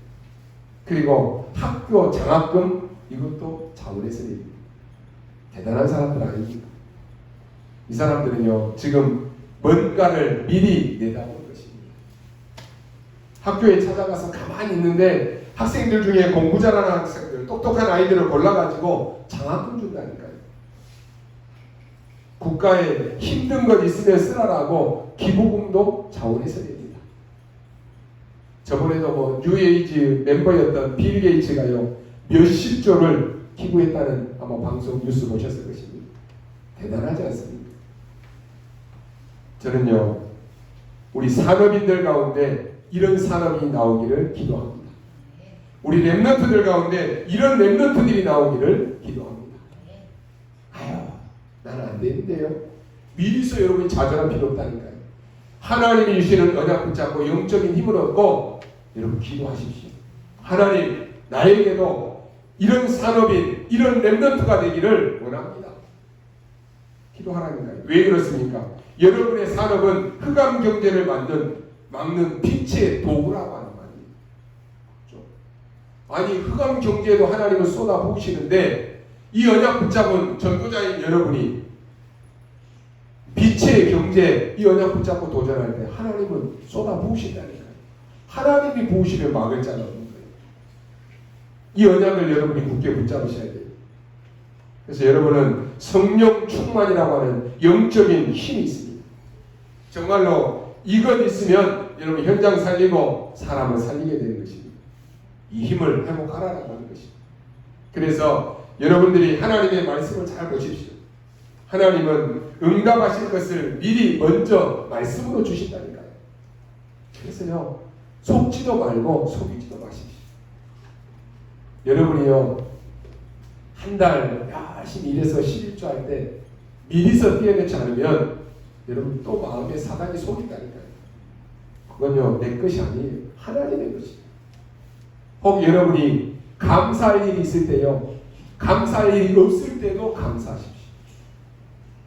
그리고 학교 장학금 이것도 자원에서 냅니다. 대단한 사람들 아닙니까? 이 사람들은요 지금 뭔가를 미리 내다보는 것입니다. 학교에 찾아가서 가만히 있는데 학생들 중에 공부 잘하는 학생들 똑똑한 아이들을 골라가지고 장학금 준다니까요. 국가에 힘든 것 있으면 쓰라라고 기부금도 자원에서 냅니다. 저번에도 뭐 뉴에이지 멤버였던 빌 게이츠가요 몇십조를 기부했다는 아마 방송 뉴스 보셨을 것입니다. 대단하지 않습니까? 저는요 우리 산업인들 가운데 이런 산업이 나오기를 기도합니다. 우리 랩런트들 가운데 이런 랩런트들이 나오기를 기도합니다. 아유 나는 안 되는데요. 미리서 여러분이 좌절할 필요 없다니까요. 하나님이 주시는 언약 붙잡고 영적인 힘을 얻고 여러분 기도하십시오. 하나님 나에게도 이런 산업인 이런 랩런트가 되기를 원합니다. 기도하라니까요. 왜 그렇습니까? 여러분의 산업은 흑암 경제를 막는 빛의 도구라고 하는 말이에요. 그렇죠? 아니 흑암 경제에도 하나님은 쏟아 부으시는데 이 언약 붙잡은 전도자인 여러분이 빛의 경제 이 언약 붙잡고 도전할 때 하나님은 쏟아 부으신다니까요. 하나님이 부으시면 막을 자가 없는 거예요. 이 언약을 여러분이 굳게 붙잡으셔야 돼요. 그래서 여러분은 성령 충만이라고 하는 영적인 힘이 있습니다. 정말로 이것 있으면 여러분 현장 살리고 사람을 살리게 되는 것입니다. 이 힘을 회복하라고 하는 것입니다. 그래서 여러분들이 하나님의 말씀을 잘 보십시오. 하나님은 응답하실 것을 미리 먼저 말씀으로 주신다니까요. 그래서요 속지도 말고 속이지도 마십시오. 여러분이요 한 달 열심히 일해서 11조 할 때 미리서 떼어내지 않으면 여러분 또 마음에 사단이 속인다니까요. 그건요 내 것이 아니에요. 하나님의 것입니다. 혹 여러분이 감사할 일이 있을 때요 감사할 일이 없을 때도 감사하십시오.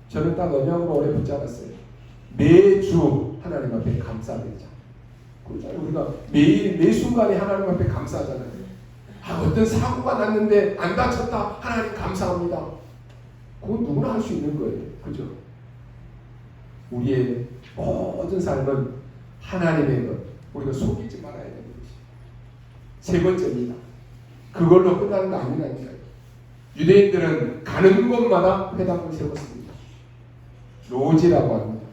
저는 딱 언약으로 오래 붙잡았어요. 매주 하나님 앞에 감사드리자. 그렇잖아요. 우리가 매 순간에 하나님 앞에 감사하잖아요. 어떤 사고가 났는데 안 다쳤다. 하나님 감사합니다. 그건 누구나 할 수 있는 거예요. 그죠? 우리의 모든 삶은 하나님의 것. 우리가 속이지 말아야 되는 것이. 세 번째입니다. 그걸로 끝나는 거 아니라니까요. 유대인들은 가는 곳마다 회당을 세웠습니다. 로지라고 합니다.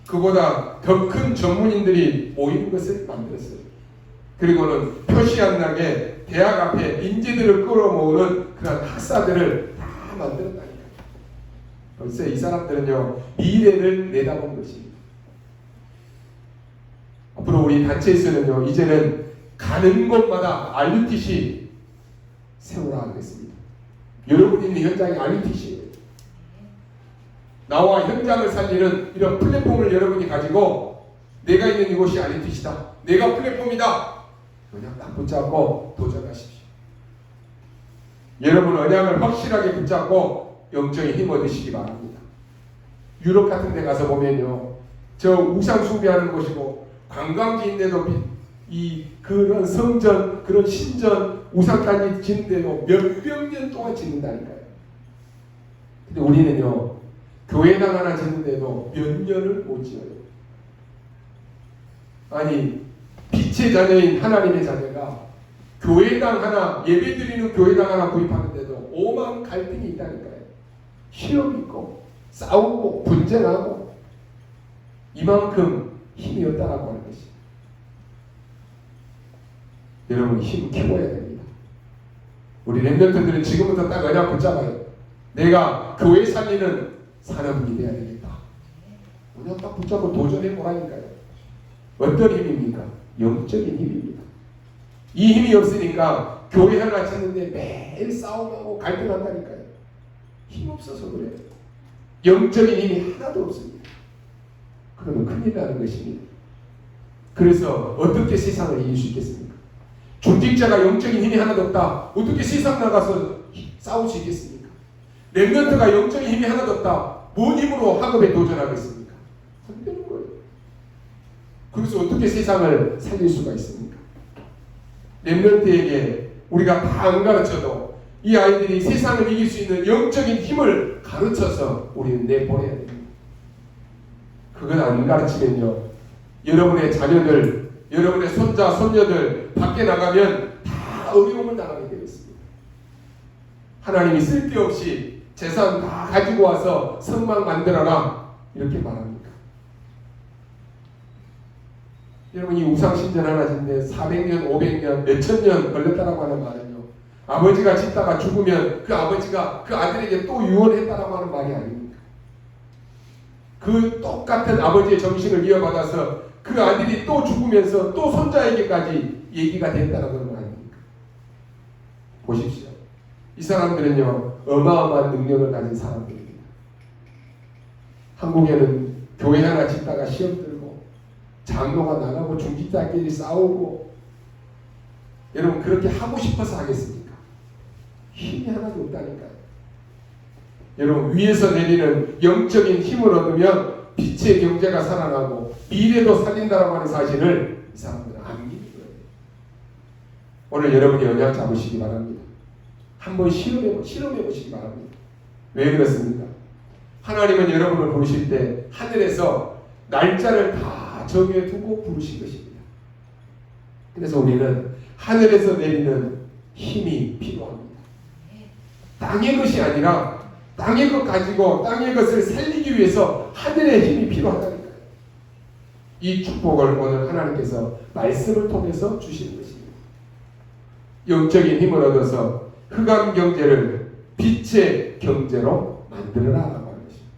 그보다 더 큰 전문인들이 모이는 것을 만들었어요. 그리고는 표시 안 나게 대학 앞에 인재들을 끌어모으는 그런 학사들을 다 만들었다니까요. 벌써 이 사람들은요, 미래를 내다본 것입니다. 앞으로 우리 단체에서는요, 이제는 가는 곳마다 RUTC 세우라 하겠습니다. 여러분이 있는 현장이 RUTC예요. 나와 현장을 살리는 이런 플랫폼을 여러분이 가지고 내가 있는 이곳이 RUTC다. 내가 플랫폼이다. 그냥 딱 붙잡고 도전하십시오. 여러분 언약을 확실하게 붙잡고 영적인 힘 얻으시기 바랍니다. 유럽 같은 데 가서 보면요, 저 우상 숭배하는 곳이고 관광지인데도 그런 성전, 그런 신전, 우상까지 짓는데도 몇백 년 동안 짓는다니까요. 근데 우리는요, 교회당 하나 짓는데도 몇 년을 못 지어요. 아니, 빛의 자녀인 하나님의 자녀가 교회당 하나, 예배드리는 교회당 하나 구입하는데도 오만 갈등이 있다니까요. 시험 있고 싸우고 분쟁하고 이만큼 힘이 없다라고 하는 것이. 여러분 힘 키워야 됩니다. 우리 랩런트들은 지금부터 딱 언약 붙잡아요. 내가 교회 살리는 사람이 돼야 되겠다. 언약 딱 붙잡고 도전해 보라니까요. 어떤 힘입니까? 영적인 힘입니다. 이 힘이 없으니까 교회 하나 짓는데 매일 싸움하고 갈등한다니까요. 힘 없어서 그래요. 영적인 힘이 하나도 없습니다. 그러면 큰일 나는 것입니다. 그래서 어떻게 세상을 이길 수 있겠습니까? 중직자가 영적인 힘이 하나도 없다. 어떻게 세상 나가서 싸울 수 있겠습니까? 렘넌트가 영적인 힘이 하나도 없다. 뭔 힘으로 학업에 도전하겠습니까? 안 되는 거예요. 그래서 어떻게 세상을 살릴 수가 있습니까? 렘넌트에게 우리가 다 안 가르쳐도 이 아이들이 세상을 이길 수 있는 영적인 힘을 가르쳐서 우리는 내보내야 됩니다. 그건 안 가르치면요, 여러분의 자녀들, 여러분의 손자, 손녀들 밖에 나가면 다 어려움을 당하게 되어 있습니다. 하나님이 쓸데없이 재산 다 가지고 와서 성막 만들어라 이렇게 말합니까? 여러분, 이 우상신전 하나 짓는데 400년, 500년, 몇천 년 걸렸다라고 하는 말은요, 아버지가 짓다가 죽으면 그 아버지가 그 아들에게 또 유언했다라고 하는 말이 아닙니까? 그 똑같은 아버지의 정신을 이어받아서 그 아들이 또 죽으면서 또 손자에게까지 얘기가 됐다는 건 아닙니까? 보십시오. 이 사람들은요, 어마어마한 능력을 가진 사람들입니다. 한국에는 교회 하나 짓다가 시험 들고 장로가 나가고 중직자끼리 싸우고, 여러분 그렇게 하고 싶어서 하겠습니까? 힘이 하나도 없다니까요. 여러분 위에서 내리는 영적인 힘을 얻으면 빛의 경제가 살아나고 미래도 살린다라고 하는 사실을 이 사람들은 안 믿는 거예요. 오늘 여러분이 언약 잡으시기 바랍니다. 한번 실험해 보시기 바랍니다. 왜 그렇습니까? 하나님은 여러분을 부르실 때 하늘에서 날짜를 다 정해 두고 부르신 것입니다. 그래서 우리는 하늘에서 내리는 힘이 필요합니다. 땅의 것이 아니라 땅의 것 가지고 땅의 것을 살리기 위해서 하늘의 힘이 필요하다니까요. 이 축복을 오늘 하나님께서 말씀을 통해서 주시는 것입니다. 영적인 힘을 얻어서 흑암 경제를 빛의 경제로 만들어라라고 하는 것입니다.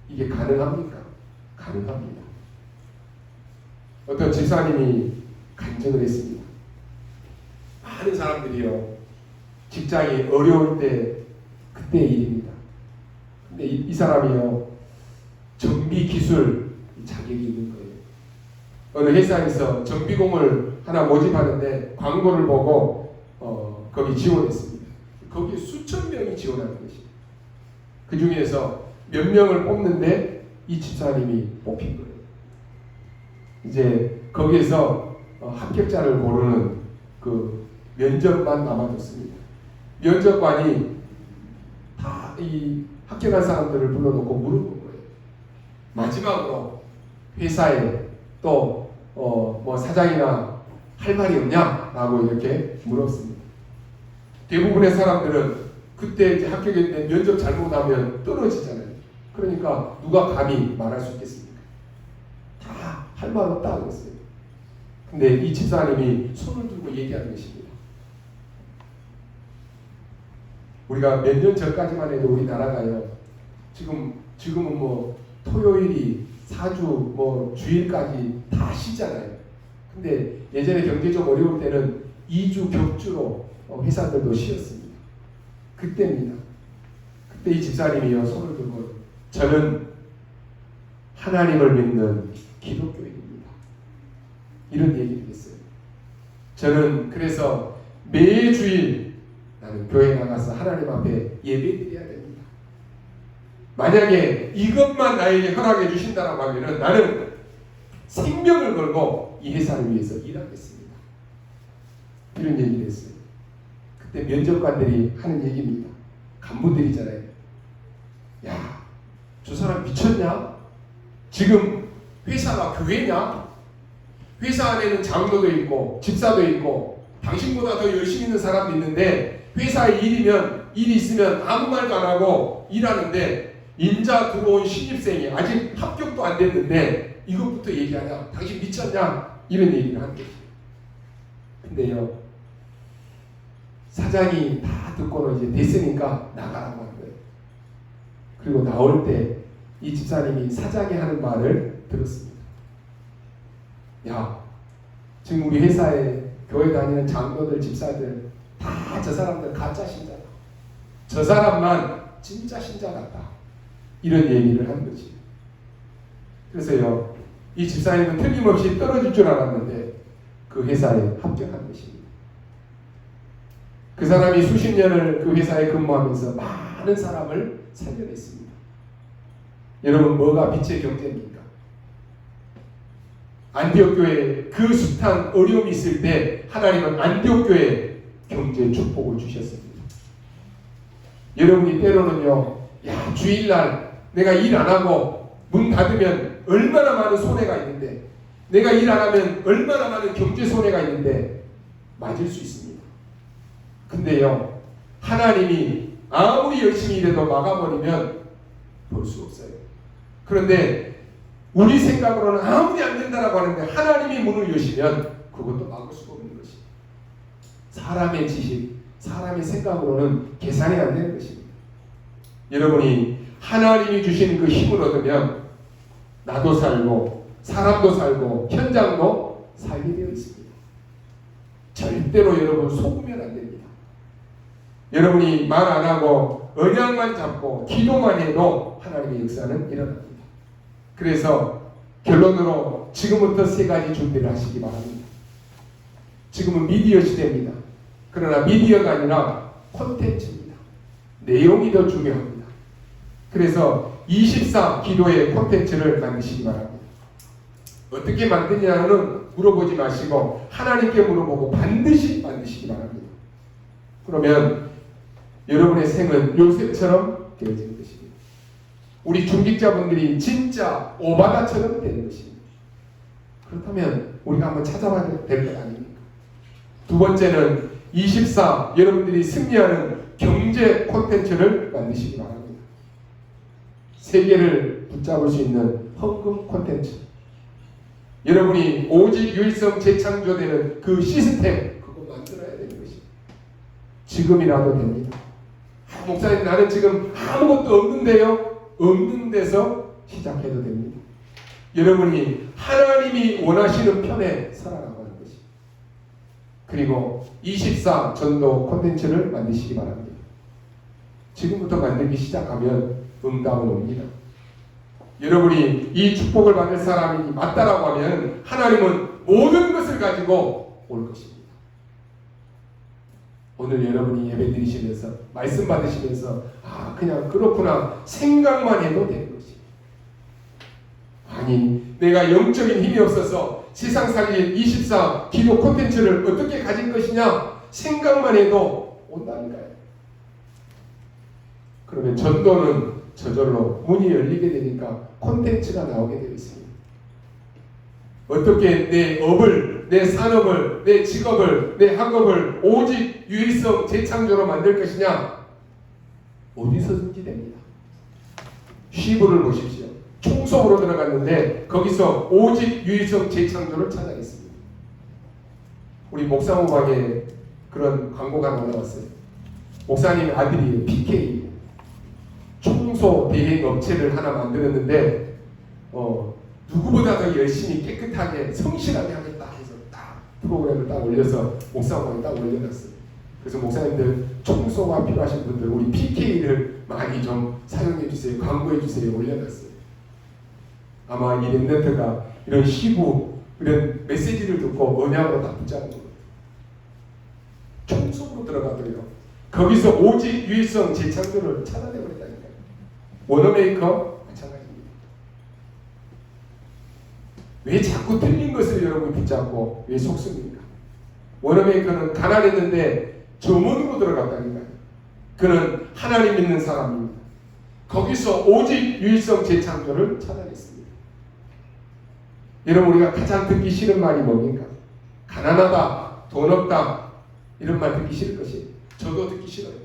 이게 가능합니까? 가능합니다. 어떤 집사님이 간증을 했습니다. 많은 사람들이요, 직장이 어려울 때 그때의 일입니다. 근데 이 사람이요, 정비 기술 자격이 있는 거예요. 어느 회사에서 정비공을 하나 모집하는데 광고를 보고 거기 지원했습니다. 거기에 수천 명이 지원하는 것입니다. 그 중에서 몇 명을 뽑는데 이 집사님이 뽑힌 거예요. 이제 거기에서 합격자를 고르는 그 면접만 남아뒀습니다. 면접관이 다 이 합격한 사람들을 불러놓고 물어본 거예요. 마지막으로 회사에 또 뭐 사장이나 할 말이 없냐라고 이렇게 물었습니다. 대부분의 사람들은 그때 이제 합격했는데 면접 잘못하면 떨어지잖아요. 그러니까 누가 감히 말할 수 있겠습니까? 다 할 말 없다 그랬어요. 근데 이 집사님이 손을 들고 얘기하는 것입니다. 우리가 몇 년 전까지만 해도 우리나라가요. 지금은 뭐 토요일이 4주 뭐 주일까지 다 쉬잖아요. 근데 예전에 경제 좀 어려울 때는 2주 격주로 회사들도 쉬었습니다. 그때입니다. 그때 이 집사님이요 손을 들고 저는 하나님을 믿는 기독교인입니다. 이런 얘기를 했어요. 저는 그래서 매주일 나는 교회 나가서 하나님 앞에 예배드려야 됩니다. 만약에 이것만 나에게 허락해 주신다라고 하면은 나는 생명을 걸고 이 회사를 위해서 일하겠습니다. 이런 얘기를 했어요. 그때 면접관들이 하는 얘기입니다. 간부들이잖아요. 야, 저 사람 미쳤냐? 지금 회사가 교회냐? 회사 안에는 장로도 있고 집사도 있고 당신보다 더 열심히 있는 사람도 있는데 회사에 일이 있으면 아무 말도 안 하고 일하는데 인자 들어온 신입생이 아직 합격도 안 됐는데 이것부터 얘기하냐? 당신 미쳤냐? 이런 얘기를 하는 거죠. 근데요 사장이 다 듣고는 이제 됐으니까 나가라고 하는 거예요. 그리고 나올 때 이 집사님이 사장이 하는 말을 들었습니다. 야, 지금 우리 회사에 교회 다니는 장로들, 집사들 다 저 사람들 가짜 신자다. 저 사람만 진짜 신자 같다. 이런 얘기를 한 거지. 그래서요, 이 집사님은 틀림없이 떨어질 줄 알았는데 그 회사에 합격한 것입니다. 그 사람이 수십 년을 그 회사에 근무하면서 많은 사람을 살려냈습니다. 여러분, 뭐가 빛의 경제입니까? 안디옥 교회에 그 숱한 어려움이 있을 때 하나님은 안디옥 교회에 경제 축복을 주셨습니다. 여러분이 때로는요, 야, 주일날 내가 일 안 하고 문 닫으면 얼마나 많은 손해가 있는데, 내가 일 안 하면 얼마나 많은 경제 손해가 있는데 맞을 수 있습니다. 근데요, 하나님이 아무리 열심히 일해도 막아버리면 볼 수 없어요. 그런데 우리 생각으로는 아무리 안 된다라고 하는데 하나님이 문을 여시면 그것도 막을 수가 없는 것입니다. 사람의 지식, 사람의 생각으로는 계산이 안 되는 것입니다. 여러분이 하나님이 주신 그 힘을 얻으면 나도 살고 사람도 살고 현장도 살게 되어 있습니다. 절대로 여러분 속으면 안 됩니다. 여러분이 말 안 하고 언약만 잡고 기도만 해도 하나님의 역사는 일어납니다. 그래서 결론으로 지금부터 세 가지 준비를 하시기 바랍니다. 지금은 미디어 시대입니다. 그러나 미디어가 아니라 콘텐츠입니다. 내용이 더 중요합니다. 그래서 24 기도의 콘텐츠를 만드시기 바랍니다. 어떻게 만드냐는 물어보지 마시고 하나님께 물어보고 반드시 만드시기 바랍니다. 그러면 여러분의 생은 요셉처럼 되어지는 것입니다. 우리 중직자분들이 진짜 오바다처럼 되는 것입니다. 그렇다면 우리가 한번 찾아봐야 될 것 아닙니까? 두 번째는 24 여러분들이 승리하는 경제 콘텐츠를 만드시기 바랍니다. 세계를 붙잡을 수 있는 헌금 콘텐츠. 여러분이 오직 유일성 재창조되는 그 시스템 그거 만들어야 되는 것입니다. 지금이라도 됩니다. 목사님 나는 지금 아무것도 없는데요. 없는 데서 시작해도 됩니다. 여러분이 하나님이 원하시는 편에 살아가고 하는 것입니다. 그리고 24 전도 콘텐츠를 만드시기 바랍니다. 지금부터 만들기 시작하면 응답은 옵니다. 여러분이 이 축복을 받을 사람이 맞다라고 하면 하나님은 모든 것을 가지고 올 것입니다. 오늘 여러분이 예배 드리시면서 말씀 받으시면서 그냥 그렇구나 생각만 해도 되는 것입니다. 아니, 내가 영적인 힘이 없어서 세상 살릴 24 기도 콘텐츠를 어떻게 가질 것이냐 생각만 해도 온다니까요. 그러면 전도는 저절로 문이 열리게 되니까 콘텐츠가 나오게 되어 있습니다. 어떻게 내 업을, 내 산업을, 내 직업을, 내 학업을 오직 유일성 재창조로 만들 것이냐? 어디서든지 됩니다. 시부를 보십시오. 총속으로 들어갔는데 거기서 오직 유일성 재창조를 찾아냈습니다. 우리 목사모방에 그런 광고가 나왔어요. 목사님 아들이 PK 청소 대행 업체를 하나 만들었는데 누구보다 더 열심히 깨끗하게 성실하게 하겠다 해서 딱 프로그램을 딱 올려서 목사모방에 딱 올려놨어요. 그래서 목사님들 청소가 필요하신 분들 우리 PK를 많이 좀 사용해 주세요. 광고해 주세요. 올려놨어요. 아마 이 렘넌트가 이런 시부 이런 메시지를 듣고 언약으로 다 붙잡는 거예요. 청소로 들어가더래요. 거기서 오직 유일성 재창조를 찾아내버렸다니까요. 워너메이커 마찬가지입니다. 왜 자꾸 틀린 것을 여러분이 붙잡고 왜 속습니까? 워너메이커는 가난했는데 점원으로 들어갔다니까요. 그는 하나님 믿는 사람입니다. 거기서 오직 유일성 재창조를 찾아냈습니다. 여러분 우리가 가장 듣기 싫은 말이 뭡니까? 가난하다, 돈 없다 이런 말 듣기 싫을 것이에요. 저도 듣기 싫어요.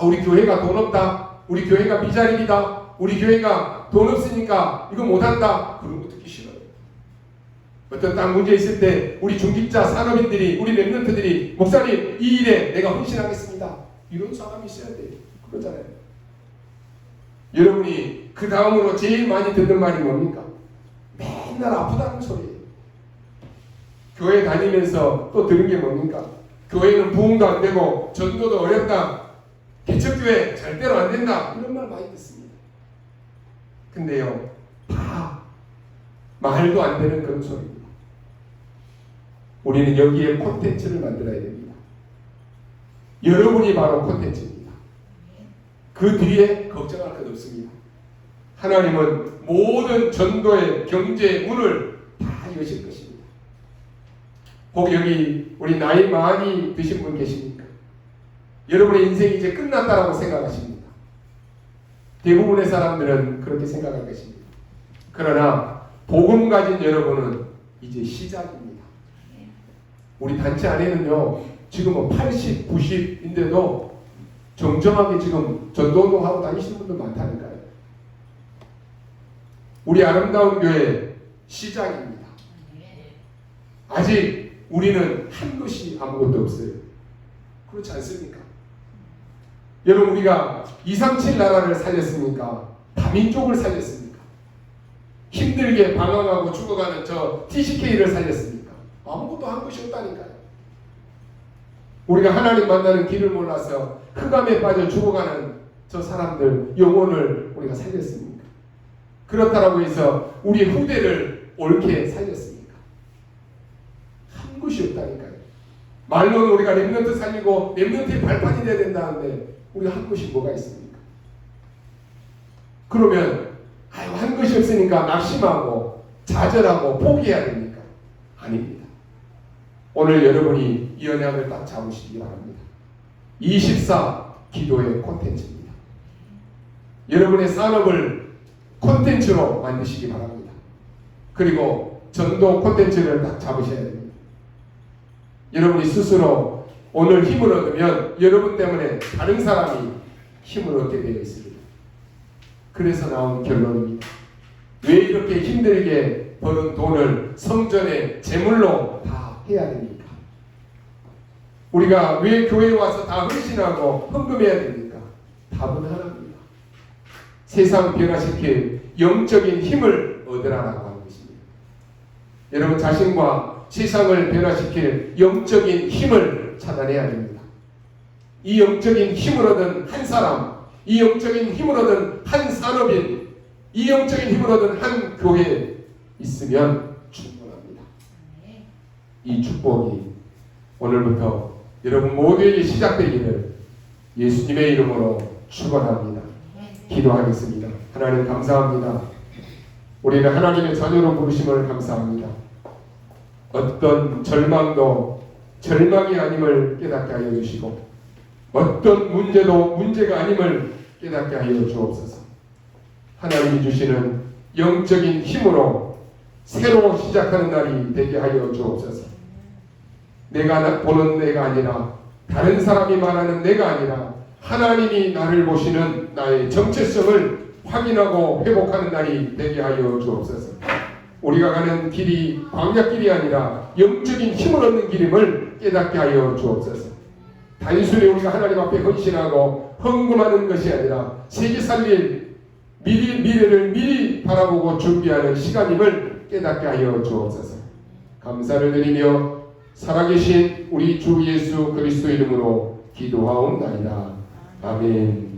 우리 교회가 돈 없다, 우리 교회가 미자립이다, 우리 교회가 돈 없으니까 이거 못한다 그런 거 듣기 싫어요. 어떤 딱 문제 있을 때 우리 중직자 산업인들이 우리 렘넌트들이 목사님 이 일에 내가 헌신하겠습니다 이런 사람이 있어야 돼요. 그러잖아요. 여러분이 그 다음으로 제일 많이 듣는 말이 뭡니까? 맨날 아프다는 소리예요. 교회 다니면서 또 들은 게 뭡니까? 교회는 부흥도 안 되고 전도도 어렵다. 개척교회 절대로 안 된다. 이런 말 많이 듣습니다. 근데요, 다 말도 안 되는 그런 소리입니다. 우리는 여기에 콘텐츠를 만들어야 됩니다. 여러분이 바로 콘텐츠입니다. 그 뒤에 걱정할 것 없습니다. 하나님은 모든 전도의 경제의 문을 다 여실 것입니다. 혹 여기 우리 나이 많이 드신 분 계십니까? 여러분의 인생이 이제 끝났다라고 생각하십니까? 대부분의 사람들은 그렇게 생각할 것입니다. 그러나 복음 가진 여러분은 이제 시작입니다. 우리 단체 안에는요 지금 80, 90인데도 정정하게 지금 전도운동 하고 다니시는 분들 많다니까요. 우리 아름다운 교회 시작입니다. 아직 우리는 한 것이 아무것도 없어요. 그렇지 않습니까? 여러분 우리가 237 나라를 살렸습니까? 다민족을 살렸습니까? 힘들게 방황하고 죽어가는 저 TCK를 살렸습니까? 아무것도 한 것이 없다니까요. 우리가 하나님 만나는 길을 몰라서 흑암에 빠져 죽어가는 저 사람들 영혼을 우리가 살렸습니까? 그렇다라고 해서 우리 후대를 옳게 살렸습니까? 한 것이 없다니까요. 말로는 우리가 렘넌트 살리고 렘넌트의 발판이 돼야 된다는데 우리가 한 것이 뭐가 있습니까? 그러면 한 것이 없으니까 낙심하고 좌절하고 포기해야 됩니까? 아닙니다. 오늘 여러분이 이 언약을 딱 잡으시기 바랍니다. 24 기도의 콘텐츠입니다. 여러분의 산업을 콘텐츠로 만드시기 바랍니다. 그리고 전도 콘텐츠를 딱 잡으셔야 됩니다. 여러분이 스스로 오늘 힘을 얻으면 여러분 때문에 다른 사람이 힘을 얻게 되어 있습니다. 그래서 나온 결론입니다. 왜 이렇게 힘들게 버는 돈을 성전의 제물로 다 해야 됩니까? 우리가 왜 교회에 와서 다 헌신하고 헌금해야 됩니까? 답은 하나입니다. 세상 변화시킬 영적인 힘을 얻으라라고 하는 것입니다. 여러분 자신과 세상을 변화시킬 영적인 힘을 찾아내야 됩니다. 이 영적인 힘을 얻은 한 사람, 이 영적인 힘을 얻은 한 산업인, 이 영적인 힘을 얻은 한 교회에 있으면 충분합니다. 이 축복이 오늘부터 여러분 모두에게 시작되기를 예수님의 이름으로 축원합니다. 기도하겠습니다. 하나님 감사합니다. 우리는 하나님의 자녀로 부르심을 감사합니다. 어떤 절망도 절망이 아님을 깨닫게 하여 주시고 어떤 문제도 문제가 아님을 깨닫게 하여 주옵소서. 하나님이 주시는 영적인 힘으로 새로 시작하는 날이 되게 하여 주옵소서. 내가 보는 내가 아니라 다른 사람이 말하는 내가 아니라 하나님이 나를 보시는 나의 정체성을 확인하고 회복하는 날이 되게 하여 주옵소서. 우리가 가는 길이 광야길이 아니라 영적인 힘을 얻는 길임을 깨닫게 하여 주옵소서. 단순히 우리가 하나님 앞에 헌신하고 헌금하는 것이 아니라 세계 살릴 미래를 미리 바라보고 준비하는 시간임을 깨닫게 하여 주옵소서. 감사를 드리며 살아계신 우리 주 예수 그리스도 이름으로 기도하옵나이다. 아멘.